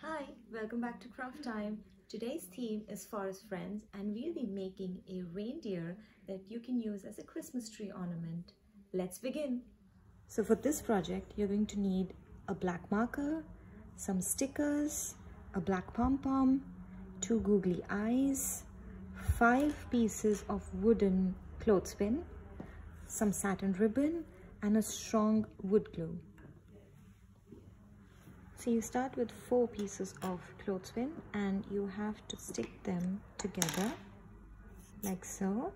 Hi, welcome back to Craft Time. Today's theme is Forest Friends and we'll be making a reindeer that you can use as a Christmas tree ornament. Let's begin. So for this project, you're going to need a black marker, some stickers, a black pom-pom, 2 googly eyes, 5 pieces of wooden clothespin, some satin ribbon, and a strong wood glue. So you start with 4 pieces of clothespin and you have to stick them together like so,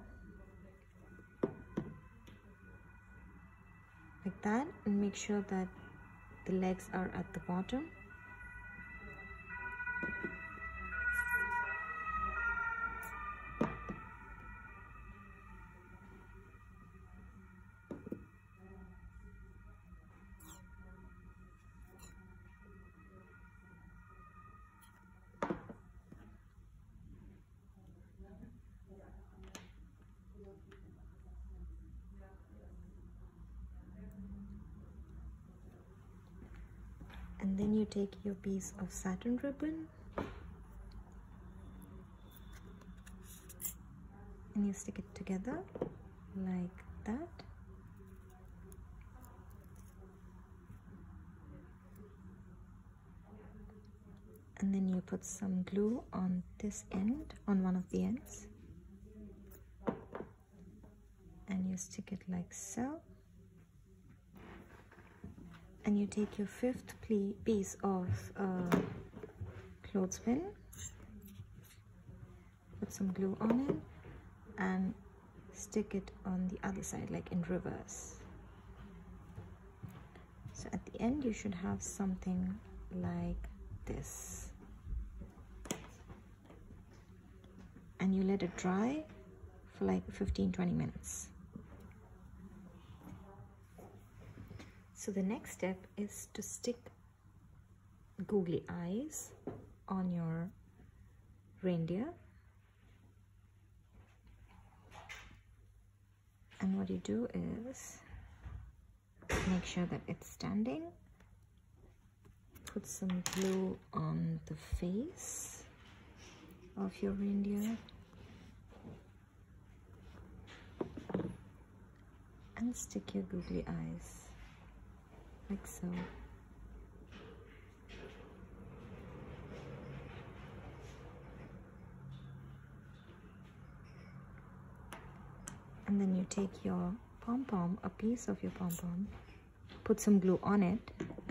like that, and make sure that the legs are at the bottom. And then you take your piece of satin ribbon and you stick it together like that. And then you put some glue on this end, on one of the ends, and you stick it like so. And you take your 5th piece of clothespin, put some glue on it, and stick it on the other side, like in reverse. So at the end, you should have something like this. And you let it dry for like 15-20 minutes. So the next step is to stick googly eyes on your reindeer. And what you do is make sure that it's standing. Put some glue on the face of your reindeer. And stick your googly eyes like so. And then you take your pom-pom, a piece of your pom-pom, put some glue on it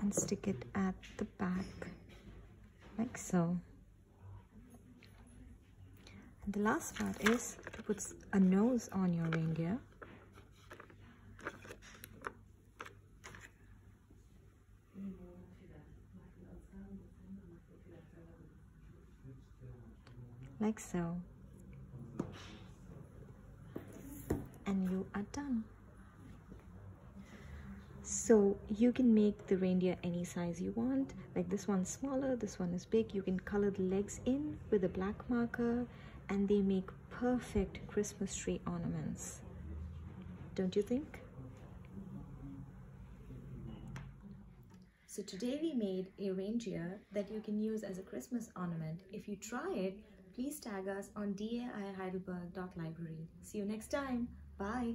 and stick it at the back like so. And the last part is to put a nose on your reindeer. Like so. And you are done. So you can make the reindeer any size you want. Like this one's smaller, this one is big. You can color the legs in with a black marker and they make perfect Christmas tree ornaments. Don't you think? So today we made a reindeer that you can use as a Christmas ornament. If you try it, please tag us on daiheidelberg.library. See you next time. Bye.